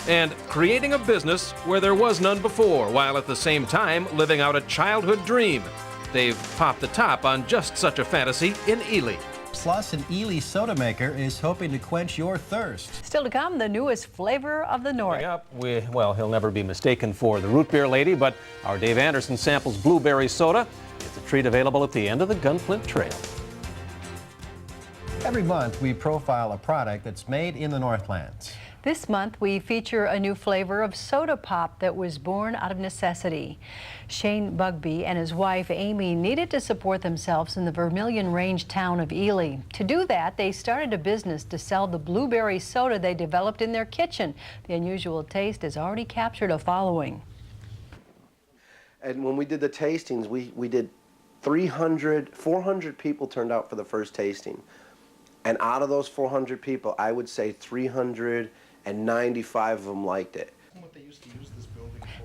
and creating a business where there was none before, while at the same time living out a childhood dream. They've popped the top on just such a fantasy in Ely. Plus, an Ely Soda maker is hoping to quench your thirst. Still to come, the newest flavor of the North. Coming up, well, he'll never be mistaken for the root beer lady, but our Dave Anderson samples blueberry soda. It's a treat available at the end of the Gunflint Trail. Every month, we profile a product that's made in the Northlands. This month, we feature a new flavor of soda pop that was born out of necessity. Shane Bugbee and his wife, Amy, needed to support themselves in the Vermilion Range town of Ely. To do that, they started a business to sell the blueberry soda they developed in their kitchen. The unusual taste has already captured a following. And when we did the tastings, we did 400 people turned out for the first tasting. And out of those 400 people, I would say 395 of them liked it.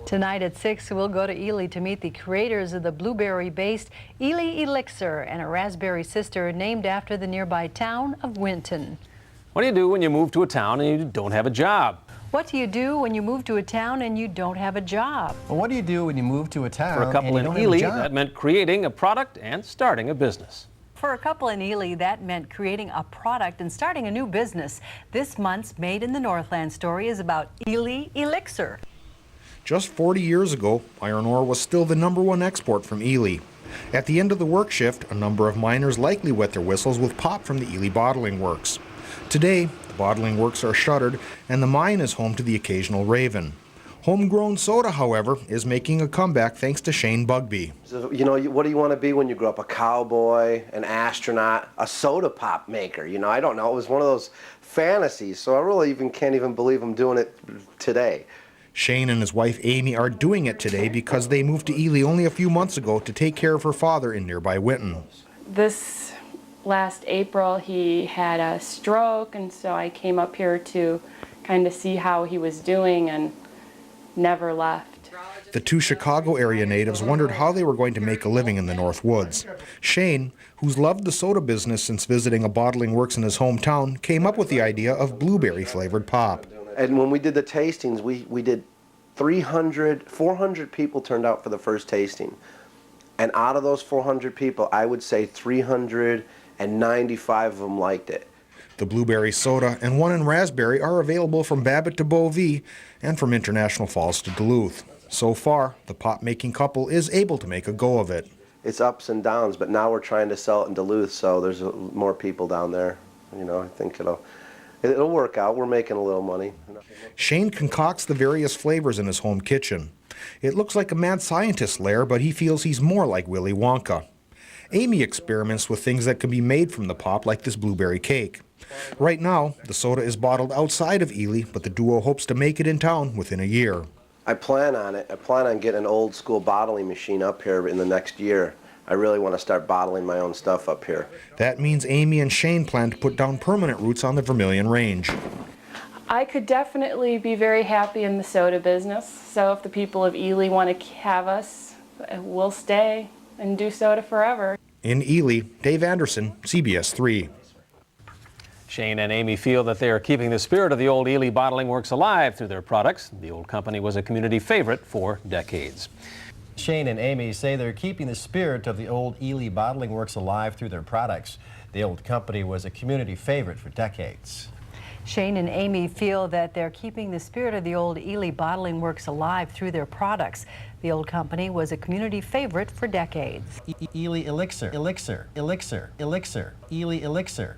Tonight at 6, we'll go to Ely to meet the creators of the blueberry-based Ely Elixir and a raspberry sister named after the nearby town of Winton. What do you do when you move to a town and you don't have a job? What do you do when you move to a town and you don't have a job? Well, what do you do when you move to a town For a couple and you in don't have a Ely, job? that meant creating a product and starting a business. For a couple in Ely, that meant creating a product and starting a new business. This month's Made in the Northland story is about Ely Elixir. Just 40 years ago, iron ore was still the #1 export from Ely. At the end of the work shift, a number of miners likely wet their whistles with pop from the Ely bottling works. Today, the bottling works are shuttered and the mine is home to the occasional raven. Homegrown soda, however, is making a comeback thanks to Shane Bugbee. So, you know, what do you want to be when you grow up? A cowboy, an astronaut, a soda pop maker? You know, I don't know. It was one of those fantasies, so I really can't even believe I'm doing it today. Shane and his wife Amy are doing it today because they moved to Ely only a few months ago to take care of her father in nearby Winton. This last April he had a stroke, and so I came up here to kind of see how he was doing and never left. The two Chicago area natives wondered how they were going to make a living in the North Woods. Shane, who's loved the soda business since visiting a bottling works in his hometown, came up with the idea of blueberry-flavored pop. And when we did the tastings, we did 400 people turned out for the first tasting. And out of those 400 people, I would say 395 of them liked it. The blueberry soda and one in raspberry are available from Babbitt to Beauvais and from International Falls to Duluth. So far, the pop-making couple is able to make a go of it. It's ups and downs, but now we're trying to sell it in Duluth, so there's more people down there. You know, I think it'll work out. We're making a little money. Shane concocts the various flavors in his home kitchen. It looks like a mad scientist's lair, but he feels he's more like Willy Wonka. Amy experiments with things that can be made from the pop, like this blueberry cake. Right now, the soda is bottled outside of Ely, but the duo hopes to make it in town within a year. I plan on it. I plan on getting an old school bottling machine up here in the next year. I really want to start bottling my own stuff up here. That means Amy and Shane plan to put down permanent roots on the Vermilion Range. I could definitely be very happy in the soda business, so if the people of Ely want to have us, we'll stay and do soda forever. In Ely, Dave Anderson, CBS 3. Shane and Amy feel that they are keeping the spirit of the old Ely bottling works alive through their products. The old company was a community favorite for decades. Shane and Amy say they're keeping the spirit of the old Ely bottling works alive through their products. The old company was a community favorite for decades. Shane and Amy feel that they're keeping the spirit of the old Ely bottling works alive through their products. The old company was a community favorite for decades. Ely Elixir, Elixir, Elixir, Elixir, Ely Elixir.